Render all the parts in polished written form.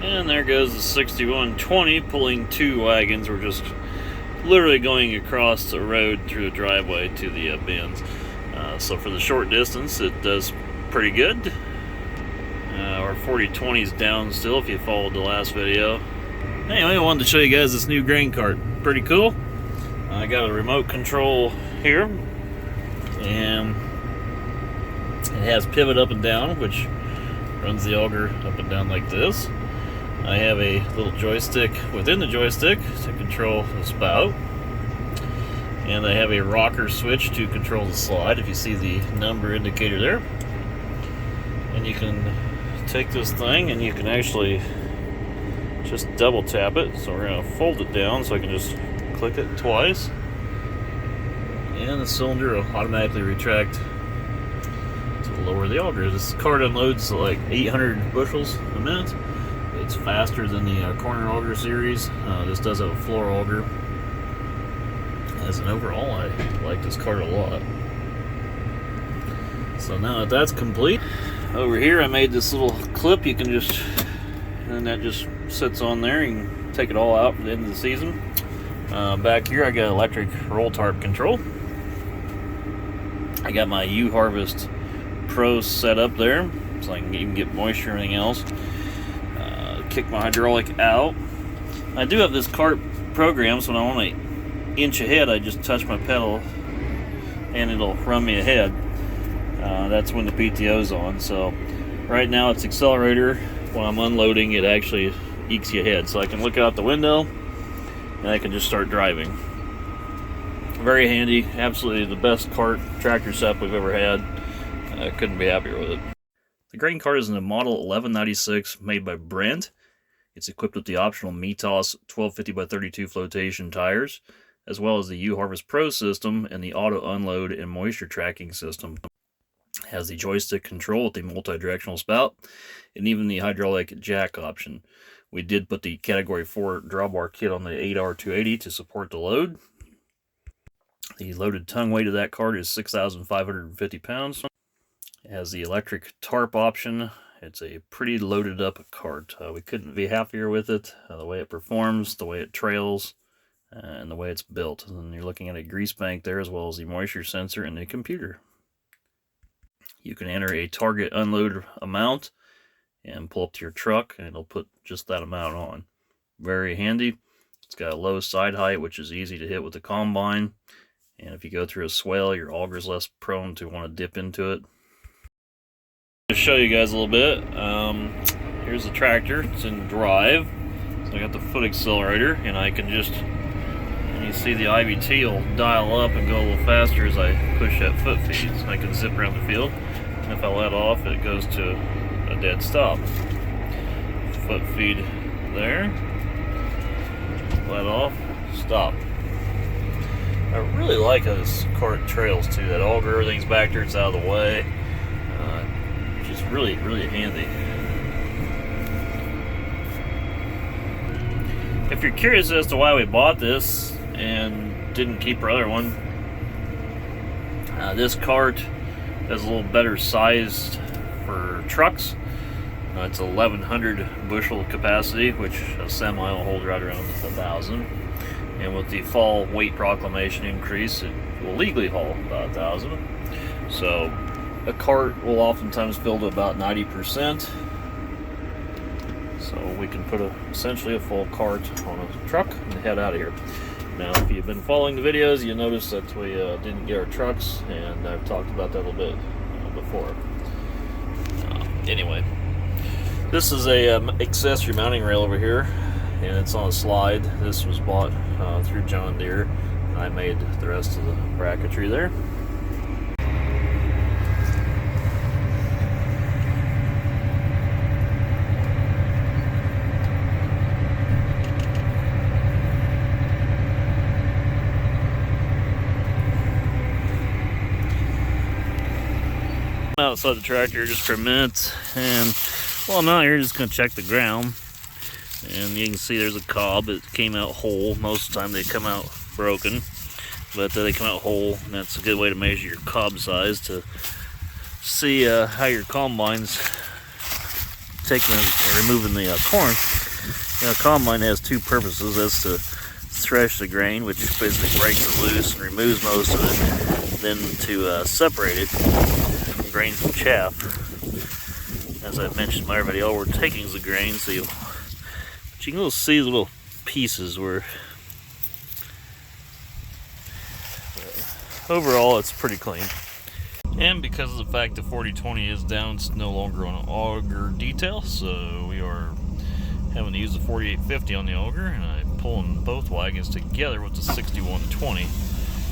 And there goes the 6120 pulling 2 wagons. We're just literally going across the road through the driveway to the bins. So for the short distance, it does pretty good. Our 4020 is down still if you followed the last video. Anyway, I wanted to show you guys this new grain cart. Pretty cool. I got a remote control here, and it has pivot up and down, which runs the auger up and down like this. I have a little joystick within the joystick to control the spout, and I have a rocker switch to control the slide, if you see the number indicator there. And you can take this thing and you can actually just double tap it. So we're going to fold it down so I can just click it twice, and the cylinder will automatically retract to lower the auger. This cart unloads like 800 bushels a minute. It's faster than the corner auger series. This does have a floor auger. As an overall, I like this cart a lot. So now that that's complete, over here I made this little clip. You can just, and that just sits on there. You can take it all out for the end of the season. Back here I got electric roll tarp control. I got my U-Harvest Pro set up there, so I can even get moisture and everything else. Kick my hydraulic out. I do have this cart program, so when I want an inch ahead, I just touch my pedal and it'll run me ahead. That's when the PTO's on. So right now it's accelerator. When I'm unloading, it actually ekes you ahead. So I can look out the window and I can just start driving. Very handy. Absolutely the best cart tractor setup we've ever had. I couldn't be happier with it. The grain cart is in a model 1196 made by Brent. It's equipped with the optional Mitas 1250x32 flotation tires, as well as the U-Harvest Pro system and the auto unload and moisture tracking system. It has the joystick control with the multi-directional spout, and even the hydraulic jack option. We did put the Category 4 drawbar kit on the 8R280 to support the load. The loaded tongue weight of that cart is 6,550 pounds. It has the electric tarp option. It's a pretty loaded up cart. We couldn't be happier with it. The way it performs, the way it trails, and the way it's built. And you're looking at a grease bank there, as well as the moisture sensor and the computer. You can enter a target unload amount and pull up to your truck, and it'll put just that amount on. Very handy. It's got a low side height, which is easy to hit with the combine. And if you go through a swale, your auger's less prone to want to dip into it. To show you guys a little bit, here's the tractor. It's in drive. So I got the foot accelerator, and I can just, and you see the IVT will dial up and go a little faster as I push that foot feed. So I can zip around the field, and if I let off, it goes to a dead stop. Foot feed there, let off, stop. I really like how this cart trails too. That auger, everything's back there, it's out of the way. Just really, really handy. If you're curious as to why we bought this and didn't keep our other one, this cart is a little better sized for trucks. It's 1,100 bushel capacity, which a semi will hold right around 1,000. And with the fall weight proclamation increase, it will legally haul about 1,000. So a cart will oftentimes fill to about 90%. So we can put essentially a full cart on a truck and head out of here. Now, if you've been following the videos, you notice that we didn't get our trucks, and I've talked about that a little bit before. Anyway, this is a accessory mounting rail over here, and it's on a slide. This was bought through John Deere, and I made the rest of the bracketry there. Outside the tractor just for a minute, and while I'm out here, just going to check the ground. And you can see there's a cob. It came out whole. Most of the time they come out broken, but they come out whole, and that's a good way to measure your cob size to see how your combine's taking or removing the corn. Now, combine has two purposes. That's to thresh the grain, which basically breaks it loose and removes most of it, then to separate it from grain from chaff. As I've mentioned by everybody, all we're taking is the grain, so you can see the little pieces where overall it's pretty clean. And because of the fact that 4020 is down, it's no longer on an auger detail, so we are having to use the 4850 on the auger, and I'm pulling both wagons together with the 6120,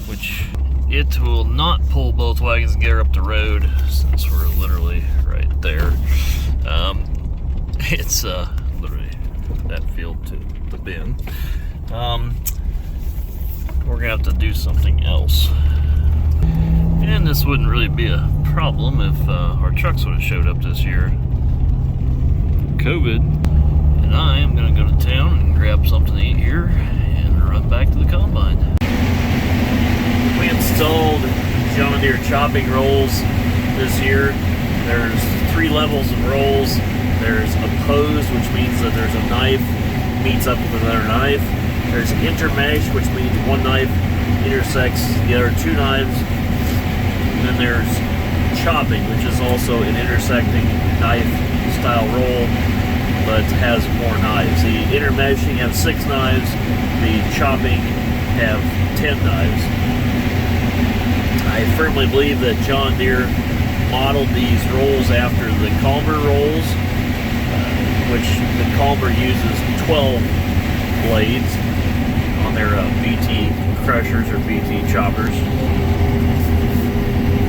which it will not pull both wagons and get her up the road since we're literally right there. It's literally that field to the bin. We're gonna have to do something else. And this wouldn't really be a problem if our trucks would have showed up this year. COVID. And I am going to go to town and grab something to eat here and run back to the combine. We installed John Deere chopping rolls this year. There's 3 levels of rolls. There's opposed, which means that there's a knife meets up with another knife. There's intermesh, which means one knife intersects the other 2 knives. And then there's chopping, which is also an intersecting knife style roll, but has more knives. The intermeshing have 6 knives, the chopping have 10 knives. I firmly believe that John Deere modeled these rolls after the Calmer rolls, which the Calmer uses 12 blades on their BT crushers or BT choppers.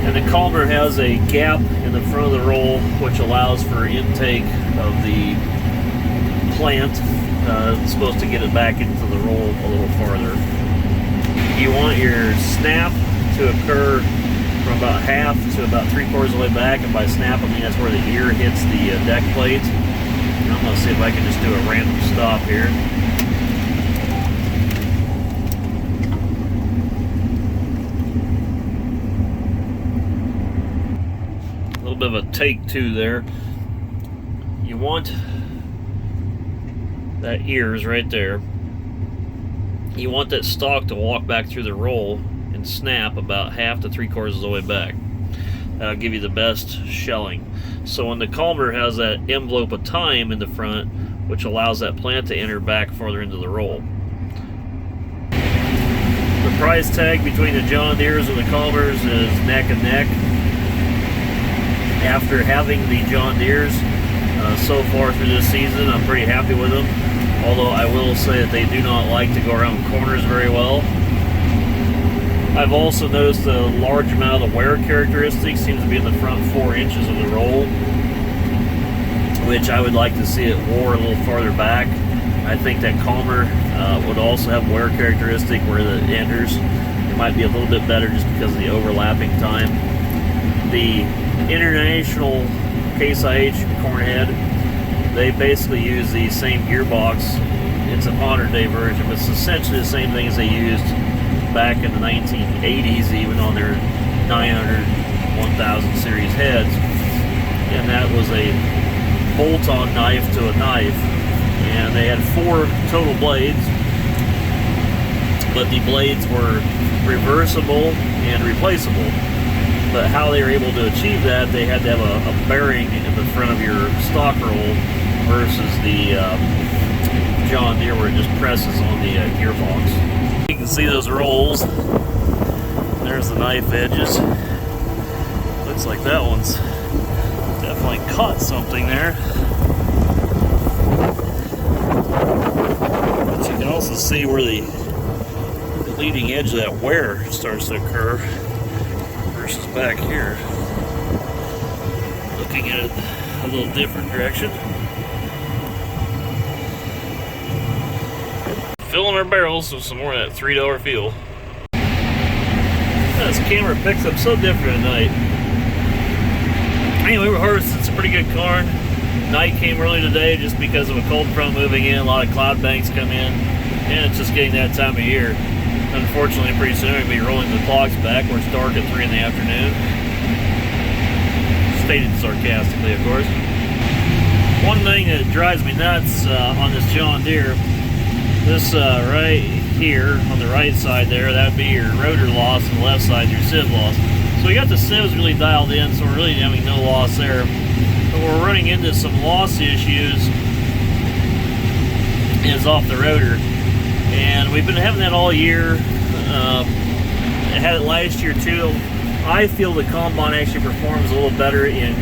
And the Calmer has a gap in the front of the roll, which allows for intake of the plant. It's supposed to get it back into the roll a little farther. You want your snap to occur from about half to about 3/4 of the way back, and by snap I mean that's where the ear hits the deck plate. And I'm going to see if I can just do a random stop here. A little bit of a take 2 there. You want that ears right there. You want that stalk to walk back through the roll and snap about half to 3/4 of the way back. That'll give you the best shelling. So when the Calmer has that envelope of time in the front, which allows that plant to enter back farther into the roll. The price tag between the John Deeres and the Calmers is neck and neck. After having the John Deeres so far through this season, I'm pretty happy with them. Although I will say that they do not like to go around corners very well. I've also noticed a large amount of the wear characteristics seems to be in the front 4 inches of the roll, which I would like to see it wore a little farther back. I think that Calmer would also have wear characteristic where the enders it might be a little bit better just because of the overlapping time. The International Case IH cornhead, they basically use the same gearbox. It's a modern day version, but it's essentially the same thing as they used back in the 1980s, even on their 900, 1000 series heads. And that was a bolt-on knife to a knife. And they had 4 total blades, but the blades were reversible and replaceable. But how they were able to achieve that, they had to have a bearing in the front of your stock roll versus the John Deere where it just presses on the gearbox. You can see those rolls. There's the knife edges. Looks like that one's definitely caught something there. But you can also see where the leading edge of that wear starts to occur versus back here. Looking at it a little different direction. Filling our barrels with some more of that $3 fuel. This camera picks up so different at night. Anyway, we're harvesting some pretty good corn. Night came early today just because of a cold front moving in. A lot of cloud banks come in, and it's just getting that time of year. Unfortunately, pretty soon we'll be rolling the clocks back where it's dark at 3 in the afternoon. Stated sarcastically, of course. One thing that drives me nuts on this John Deere, this right here on the right side there, that'd be your rotor loss, and the left side your sieve loss. So we got the sieves really dialed in, so we're really having no loss there. But we're running into some loss issues is off the rotor, and we've been having that all year. I had it last year too. I feel the combine actually performs a little better in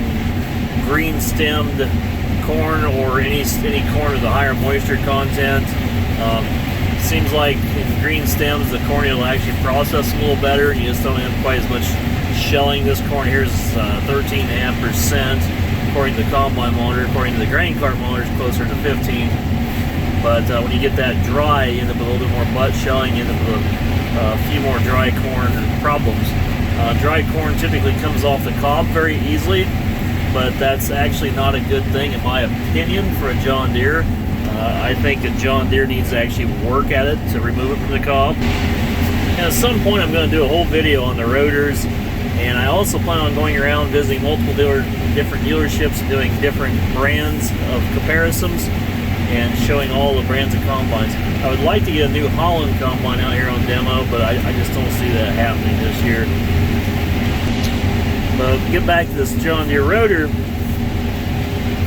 green stemmed corn or any corn with a higher moisture content. Seems like in green stems the corn will actually process a little better, and you just don't have quite as much shelling. This corn here is 13.5% according to the combine monitor. According to the grain cart monitor, it's closer to 15. But when you get that dry, you end up with a little bit more butt shelling, you end up with a few more dry corn problems. Dry corn typically comes off the cob very easily, but that's actually not a good thing in my opinion for a John Deere. I think a John Deere needs to actually work at it to remove it from the cob. And at some point I'm going to do a whole video on the rotors, and I also plan on going around visiting multiple different dealerships and doing different brands of comparisons and showing all the brands of combines. I would like to get a New Holland combine out here on demo, but I just don't see that happening this year. But get back to this John Deere rotor,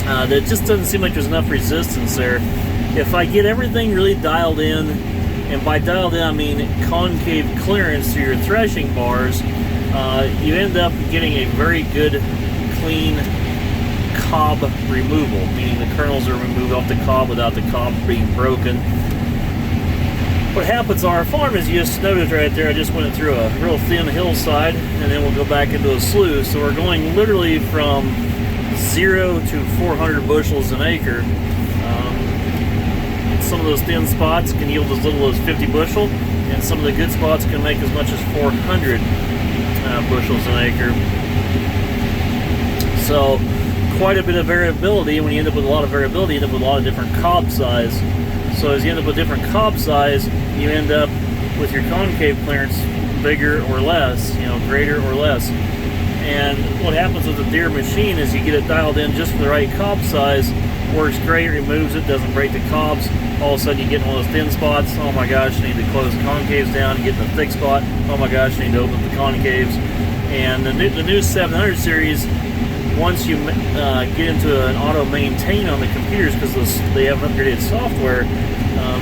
that just doesn't seem like there's enough resistance there. If I get everything really dialed in, and by dialed in I mean concave clearance through your threshing bars, you end up getting a very good clean cob removal, meaning the kernels are removed off the cob without the cob being broken. What happens on our farm is, you just noticed right there, I just went through a real thin hillside, and then we'll go back into a slough. So we're going literally from 0 to 400 bushels an acre. Some of those thin spots can yield as little as 50 bushel, and some of the good spots can make as much as 400 bushels an acre. So quite a bit of variability, and when you end up with a lot of variability, you end up with a lot of different cob size. So as you end up with different cob size, you end up with your concave clearance bigger or less, greater or less. And what happens with the Deere machine is you get it dialed in just for the right cob size, works great, removes it, doesn't break the cobs. All of a sudden you get one of those thin spots, oh my gosh, you need to close the concaves down. You get in the thick spot, oh my gosh, you need to open up the concaves. And the new 700 series, once you get into an auto maintain on the computers, because they have upgraded software,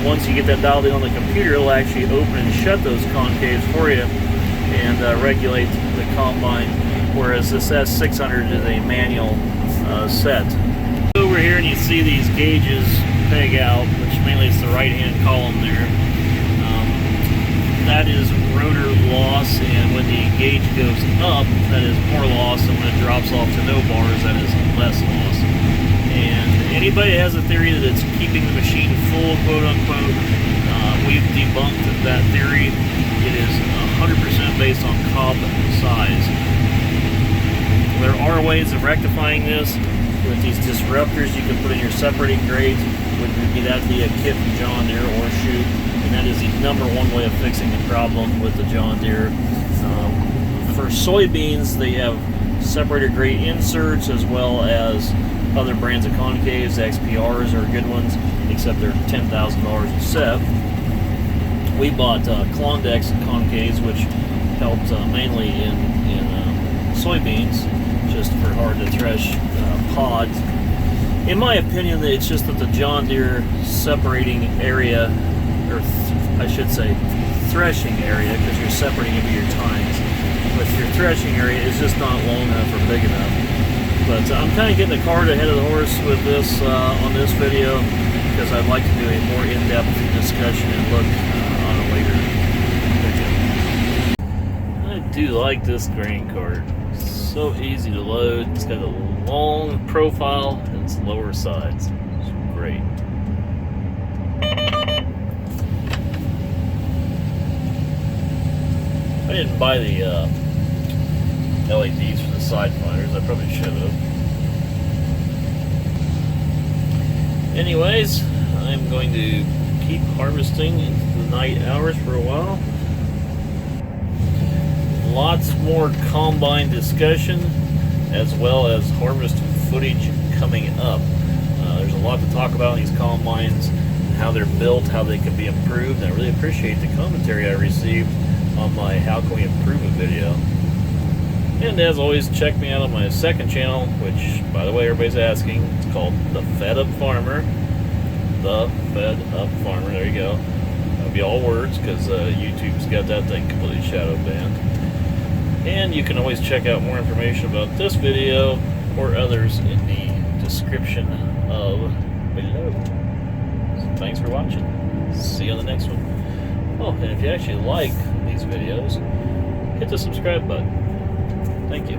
once you get that dialed in on the computer, it'll actually open and shut those concaves for you and regulate the combine, whereas this S600 is a manual set. Over here, and you see these gauges peg out, which mainly is the right hand column there. That is rotor loss, and when the gauge goes up, that is more loss, and when it drops off to no bars, that is less loss. And anybody that has a theory that it's keeping the machine full, quote unquote, we've debunked that theory. It is 100% based on cob size. There are ways of rectifying this with these disruptors you can put in your separating grates. Would be that be a kit from John Deere or Shoot, and that is the #1 way of fixing the problem with the John Deere. For soybeans, they have separator grate inserts as well as other brands of concaves. XPRs are good ones, except they're $10,000 a set. We bought Klondex concaves, which helped mainly in soybeans, just for hard to thresh pods. In my opinion, it's just that the John Deere separating area, or I should say threshing area, because you're separating it your tines, but your threshing area is just not long enough or big enough. But I'm kind of getting the cart ahead of the horse with this on this video, because I'd like to do a more in-depth discussion and look on a later video. I do like this grain cart. It's so easy to load. It's got a long profile and its lower sides. It's great. I didn't buy the LEDs for the side finders. I probably should have. Anyways, I'm going to keep harvesting into the night hours for a while. Lots more combine discussion as well as harvest footage coming up. There's a lot to talk about in these combines and how they're built, how they can be improved, and I really appreciate the commentary I received on my How Can We Improve a video. And as always, check me out on my second channel, which, by the way, everybody's asking. It's called The Fed Up Farmer. The Fed Up Farmer, there you go. That'll be all words, because YouTube's got that thing completely shadow banned. And you can always check out more information about this video or others in the description of below. So thanks for watching. See you on the next one. Oh, and if you actually like these videos, hit the subscribe button. Thank you.